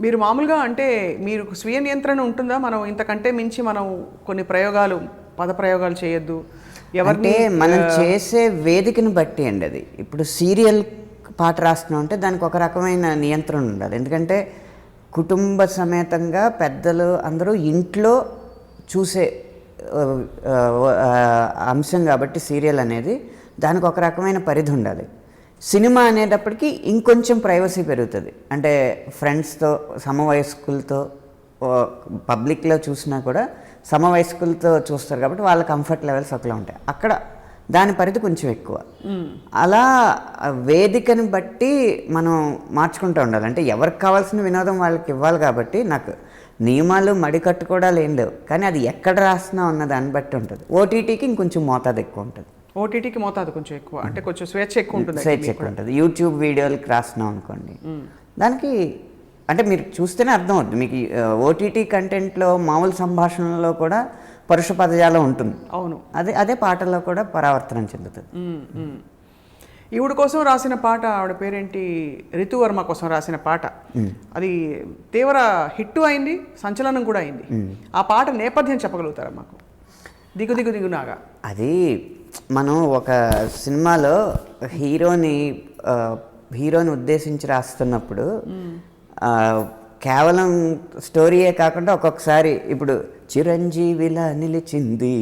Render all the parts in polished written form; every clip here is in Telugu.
మీరు మామూలుగా అంటే మీరు స్వీయ నియంత్రణ ఉంటుందా? మనం ఇంతకంటే మించి మనం కొన్ని ప్రయోగాలు, పద ప్రయోగాలు చేయొద్దు. అంటే మనం చేసే వేదికను బట్టి అండి అది. ఇప్పుడు సీరియల్ పాట రాస్తున్నాం అంటే దానికి ఒక రకమైన నియంత్రణ ఉండాలి. ఎందుకంటే కుటుంబ సమేతంగా పెద్దలు అందరూ ఇంట్లో చూసే అంశం కాబట్టి సీరియల్ అనేది దానికి ఒక రకమైన పరిధి ఉండాలి. సినిమా అనేటప్పటికీ ఇంకొంచెం ప్రైవసీ పెరుగుతుంది. అంటే ఫ్రెండ్స్తో సమవయస్కులతో పబ్లిక్లో చూసినా కూడా సమవయస్కులతో చూస్తారు కాబట్టి వాళ్ళ కంఫర్ట్ లెవెల్స్ ఒకలా ఉంటాయి. అక్కడ దాని పరిధి కొంచెం ఎక్కువ. అలా వేదికను బట్టి మనం మార్చుకుంటూ ఉండాలి. అంటే ఎవరికి కావాల్సిన వినోదం వాళ్ళకి ఇవ్వాలి కాబట్టి నాకు నియమాలు మడికట్టు కూడా లేవు. కానీ అది ఎక్కడ రాస్తున్నాం అన్న దాన్ని బట్టి ఉంటుంది. ఓటీటీకి ఇంకొంచెం మోతాదు ఎక్కువ ఉంటుంది. ఓటీటీకి మోతాదు కొంచెం ఎక్కువ, అంటే కొంచెం స్వేచ్ఛ ఎక్కువ ఉంటుంది. స్వేచ్ఛ ఎక్కువ ఉంటుంది. యూట్యూబ్ వీడియోలకి రాస్తున్నాం అనుకోండి, దానికి అంటే మీరు చూస్తేనే అర్థం అవుతుంది మీకు. ఓటీటీ కంటెంట్లో మామూలు సంభాషణలో కూడా పరుష పదజాలం ఉంటుంది. అవును, అదే పాటల్లో కూడా పరావర్తనం చెందుతుంది. ఈవిడ కోసం రాసిన పాట, ఆవిడ పేరేంటి, రితువర్మ కోసం రాసిన పాట, అది తీవ్ర హిట్ అయింది, సంచలనం కూడా అయింది. ఆ పాట నేపథ్యం చెప్పగలుగుతారా మాకు? దిగు దిగు దిగు నాగా. అది మనం ఒక సినిమాలో హీరోని ఉద్దేశించి రాస్తున్నప్పుడు కేవలం స్టోరీయే కాకుండా ఒక్కొక్కసారి ఇప్పుడు చిరంజీవిలా నిలిచింది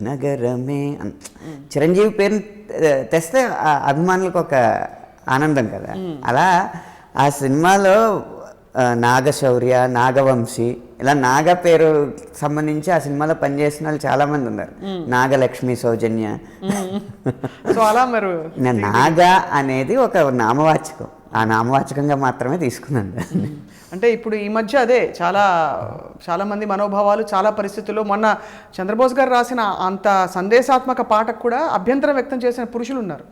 నగరమే చిరంజీవి పేరు తెస్తే అభిమానులకు ఒక ఆనందం కదా. అలా ఆ సినిమాలో నాగశౌర్య, నాగవంశీ, ఇలా నాగ పేరు సంబంధించి ఆ సినిమాలో పనిచేసిన వాళ్ళు చాలామంది ఉన్నారు. నాగలక్ష్మి, సౌజన్య. సో అలా మరి నాగ అనేది ఒక నామవాచకం. ఆ నామవాచకంగా మాత్రమే తీసుకున్నాను. అంటే ఇప్పుడు ఈ మధ్య అదే చాలామంది మనోభావాలు, చాలా పరిస్థితుల్లో మొన్న చంద్రబోస్ గారు రాసిన అంత సందేశాత్మక పాటకు కూడా అభ్యంతరం వ్యక్తం చేసిన పురుషులు ఉన్నారు.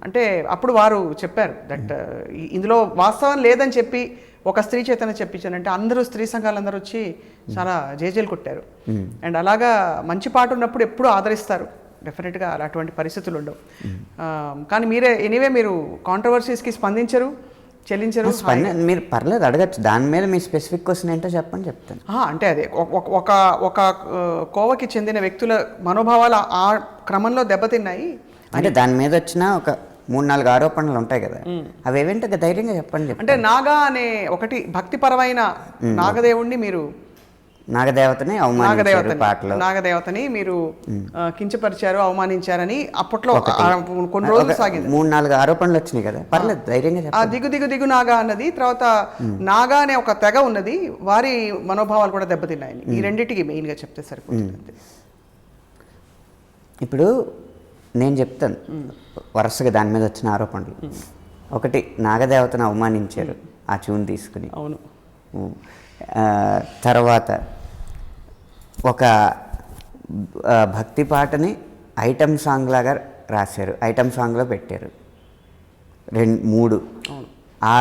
అంటే అప్పుడు వారు చెప్పారు దట్ ఇందులో వాస్తవం లేదని చెప్పి ఒక స్త్రీ చేతనే చెప్పించానంటే అందరూ స్త్రీ సంఘాలందరూ వచ్చి చాలా జేజేలు కొట్టారు. అండ్ అలాగా మంచి పాట ఉన్నప్పుడు ఎప్పుడూ ఆదరిస్తారు, డెఫినెట్గా అటువంటి పరిస్థితులు ఉండవు. కానీ మీరే ఎనీవే మీరు కాంట్రవర్సీస్కి స్పందించరు, చెల్లించరు. మీరు పర్లేదు అడగచ్చు, దాని మీద మీ స్పెసిఫిక్ క్వశ్చన్ ఏంటో చెప్పండి, చెప్తాను. అంటే అదే ఒక కోవకి చెందిన వ్యక్తుల మనోభావాలు ఆ క్రమంలో దెబ్బతిన్నాయి అంటే దాని మీద వచ్చిన ఒక 3-4 ఆరోపణలు ఉంటాయి కదా, అవి ఏవేంటే ధైర్యంగా చెప్పండి. అంటే నాగా అనే ఒకటి భక్తిపరమైన నాగదేవుణ్ణి మీరు నాగదేవతని మీరు కించపరిచారు, అవమానించారని అప్పట్లో కొన్ని రోజులు సాగింది. 3-4 ఆరోపణలు వచ్చినాయి కదా, పర్లేదు ధైర్యంగా. ఆ దిగు దిగు దిగు నాగా అన్నది, తర్వాత నాగా అనే ఒక తెగ ఉన్నది, వారి మనోభావాలు కూడా దెబ్బతిన్నాయని, ఈ రెండింటికి మెయిన్గా చెప్తే సరిపోతుంది. ఇప్పుడు నేను చెప్తాను వరుసగా దాని మీద వచ్చిన ఆరోపణలు. ఒకటి, నాగదేవతను అవమానించారు ఆ ట్యూన్ తీసుకుని. అవును. తర్వాత ఒక భక్తి పాటని ఐటమ్ సాంగ్ లాగా రాశారు, ఐటమ్ సాంగ్లో పెట్టారు. 3 ఆ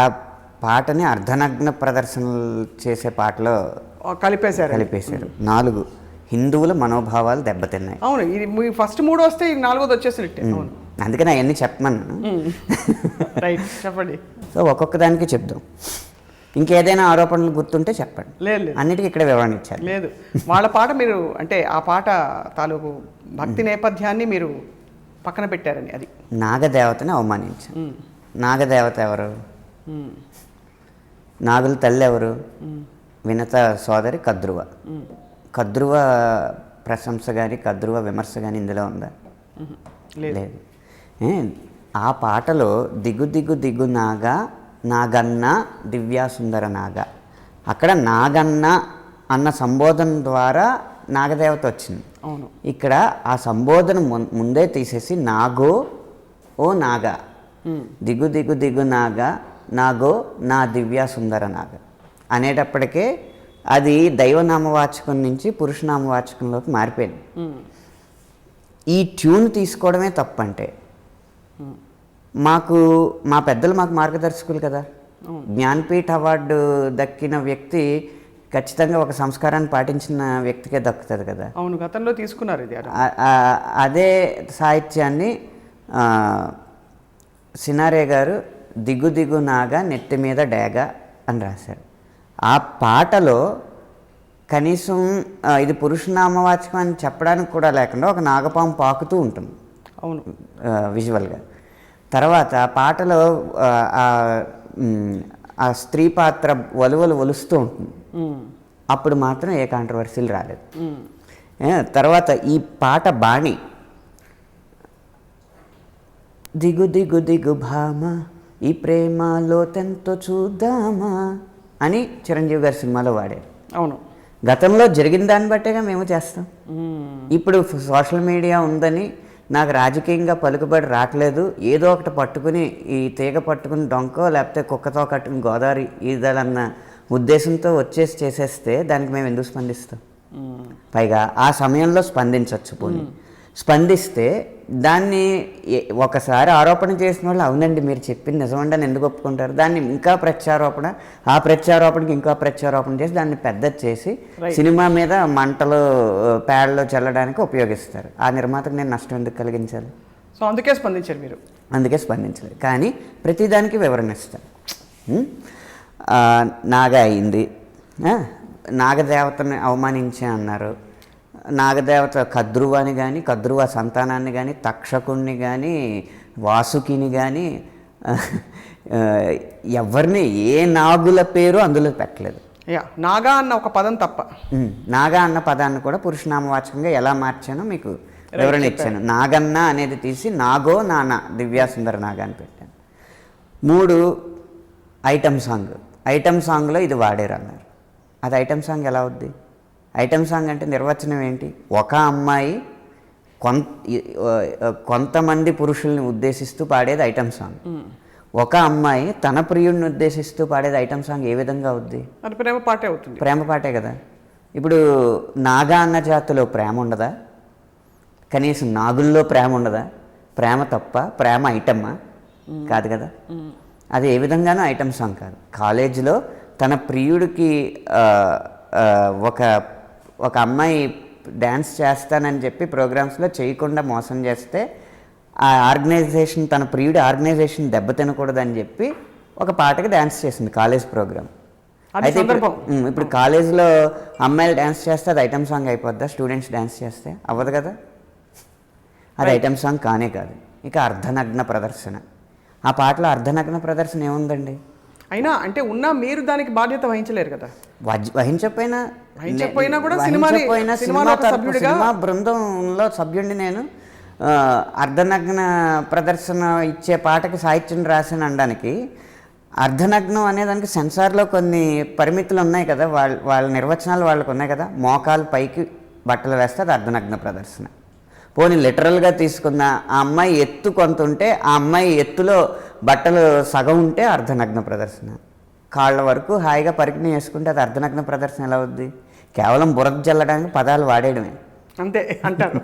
పాటని అర్ధనగ్న ప్రదర్శనలు చేసే పాటలో కలిపేశారు. 4 హిందువుల మనోభావాలు దెబ్బతిన్నాయి. అవును, ఇది మీ ఫస్ట్ 3 వస్తే ఇది 4వది వచ్చేసినట్టే. అందుకని అవన్నీ చెప్పమన్నాను. రైట్, చెప్పండి. సో ఒక్కొక్క దానికి చెప్దాం. ఇంకేదైనా ఆరోపణలు గుర్తుంటే చెప్పండి. లేదు, అన్నిటికీ ఇక్కడ వివరణ ఇచ్చారు. లేదు, వాళ్ళ పాట మీరు అంటే ఆ పాట తాలూకు భక్తి నేపథ్యాన్ని మీరు పక్కన పెట్టారని. అది నాగదేవతని అవమానించారు. నాగదేవత ఎవరు? నాగుల తల్లి ఎవరు? వినత సోదరి కద్రువ. కద్రువ ప్రశంస కానీ కద్రువ విమర్శ కానీ ఇందులో ఉందా? లేదు. ఆ పాటలో దిగు దిగు దిగు నాగా, నాగన్న దివ్యాసుందర నాగ, అక్కడ నాగన్న అన్న సంబోధన ద్వారా నాగదేవత వచ్చింది. అవును. ఇక్కడ ఆ సంబోధన ముందే తీసేసి నాగో ఓ నాగ, దిగు దిగు దిగు నాగ, నాగో నా దివ్యాసుందర నాగ అనేటప్పటికే అది దైవనామవాచకం నుంచి పురుషనామవాచకంలోకి మారిపోయింది. ఈ ట్యూన్ తీసుకోవడమే తప్పంటే మా పెద్దలు మాకు మార్గదర్శకులు కదా. జ్ఞాన్పీఠ అవార్డు దక్కిన వ్యక్తి ఖచ్చితంగా ఒక సంస్కారాన్ని పాటించిన వ్యక్తికే దక్కుతుంది కదా. అవును, గతంలో తీసుకున్నారు ఇది. అదే సాహిత్యాన్ని సినారే గారు దిగు దిగు నాగా నెత్తి మీద డేగ అని రాశారు. ఆ పాటలో కనీసం ఇది పురుషనామవాచకం అని చెప్పడానికి కూడా లేకుండా ఒక నాగపాము పాకుతూ ఉంటుంది అవును విజువల్గా. తర్వాత పాటలో ఆ స్త్రీ పాత్ర వలువలు ఒలుస్తూ ఉంటుంది. అప్పుడు మాత్రం ఏ కాంట్రవర్సీలు రాలేదు. తర్వాత ఈ పాట బాణి, దిగు దిగు దిగు భామ ఈ ప్రేమ లోతెంతో చూద్దామా అని చిరంజీవి గారి సినిమాలో వాడారు. అవును, గతంలో జరిగిన దాన్ని బట్టేగా మేము చేస్తాం. ఇప్పుడు సోషల్ మీడియా ఉందని నాకు రాజకీయంగా పలుకుబడి రావట్లేదు, ఏదో ఒకటి పట్టుకుని ఈ తీగ పట్టుకుని డొంకో లేకపోతే కుక్కతో కట్టుకుని గోదావరి ఈదాలన్న ఉద్దేశంతో వచ్చేసి చేసేస్తే దానికి మేము ఎందుకు స్పందిస్తాం? పైగా ఆ సమయంలో స్పందించవచ్చు. పోనీ స్పందిస్తే దాన్ని ఒకసారి ఆరోపణ చేసిన వాళ్ళు అవునండి మీరు చెప్పింది నిజమండి అని ఎందుకు ఒప్పుకుంటారు? దాన్ని ఇంకా ప్రత్యారోపణ, ఆ ప్రత్యారోపణకి ఇంకా ప్రత్యారోపణ చేసి దాన్ని పెద్దది చేసి సినిమా మీద మంటలు పేడలో చల్లడానికి ఉపయోగిస్తారు. ఆ నిర్మాతకు నేను నష్టం ఎందుకు కలిగించాలి? సో అందుకే స్పందించారు మీరు. అందుకే స్పందించాలి. కానీ ప్రతిదానికి వివరణ ఇస్తాను. నాగ అయింది, నాగదేవతని అవమానించే అన్నారు. నాగదేవత కద్రువాని కానీ కద్రువ సంతానాన్ని కానీ తక్షకుణ్ణి కానీ వాసుకిని కానీ ఎవరిని ఏ నాగుల పేరు అందులో పెట్టలేదు. నాగా అన్న ఒక పదం తప్ప. నాగా అన్న పదాన్ని కూడా పురుషనామవాచకంగా ఎలా మార్చానో మీకు వివరణ ఇచ్చాను. నాగన్న అనేది తీసి నాగో నాన్న దివ్యాసుందర నాగ అని పెట్టాను. 3 ఐటమ్ సాంగ్. ఐటమ్ సాంగ్లో ఇది వాడారు అన్నారు. అది ఐటమ్ సాంగ్ ఎలా అవుద్ది? ఐటమ్ సాంగ్ అంటే నిర్వచనం ఏంటి? ఒక అమ్మాయి కొంతమంది పురుషుల్ని ఉద్దేశిస్తూ పాడేది ఐటమ్ సాంగ్. ఒక అమ్మాయి తన ప్రియుడిని ఉద్దేశిస్తూ పాడేది ఐటమ్ సాంగ్ ఏ విధంగా అవుద్ది? అది ప్రేమ పాటే అవుతుంది. ప్రేమ పాటే కదా. ఇప్పుడు నాగా అన్న జాతిలో ప్రేమ ఉండదా? కనీసం నాగుల్లో ప్రేమ ఉండదా? ప్రేమ తప్ప ప్రేమ ఐటమ్మా? కాదు కదా. అది ఏ విధంగానూ ఐటమ్ సాంగ్ కాదు. కాలేజీలో తన ప్రియుడికి ఒక అమ్మాయి డ్యాన్స్ చేస్తానని చెప్పి ప్రోగ్రామ్స్లో చేయకుండా మోసం చేస్తే ఆ ఆర్గనైజేషన్, తన ప్రియుడి ఆర్గనైజేషన్ దెబ్బతినకూడదని చెప్పి ఒక పాటకి డ్యాన్స్ చేసింది కాలేజ్ ప్రోగ్రామ్. అయితే ఇప్పుడు కాలేజీలో అమ్మాయిలు డ్యాన్స్ చేస్తే అది ఐటమ్ సాంగ్ అయిపోద్దా? స్టూడెంట్స్ డ్యాన్స్ చేస్తే అవ్వదు కదా. అది ఐటమ్ సాంగ్ కానే కాదు. ఇక అర్ధనగ్న ప్రదర్శన. ఆ పాటలో అర్ధనగ్న ప్రదర్శన ఏముందండి? అయినా అంటే ఉన్నా మీరు దానికి బాధ్యత వహించలేరు కదా. వహించకపోయినా కూడా సినిమా బృందంలో సభ్యుడిని నేను. అర్ధనగ్న ప్రదర్శన ఇచ్చే పాటకి సాహిత్యం రాసిన అనడానికి అర్ధనగ్నం అనేదానికి సెన్సార్లో కొన్ని పరిమితులు ఉన్నాయి కదా. వాళ్ళ నిర్వచనాలు వాళ్ళకు ఉన్నాయి కదా. మోకాలు పైకి బట్టలు వేస్తే అది అర్ధనగ్న ప్రదర్శన. పోనీ లిటరల్గా తీసుకున్న ఆ అమ్మాయి ఎత్తు కొంత ఉంటే ఆ అమ్మాయి ఎత్తులో బట్టలు సగం ఉంటే అర్ధనగ్న ప్రదర్శన. కాళ్ళ వరకు హాయిగా పరికిణి వేసుకుంటే అది అర్ధనగ్న ప్రదర్శన ఎలా అవుద్ది? కేవలం బురద జల్లడానికి పదాలు వాడేయడమే అంతే అంటారు.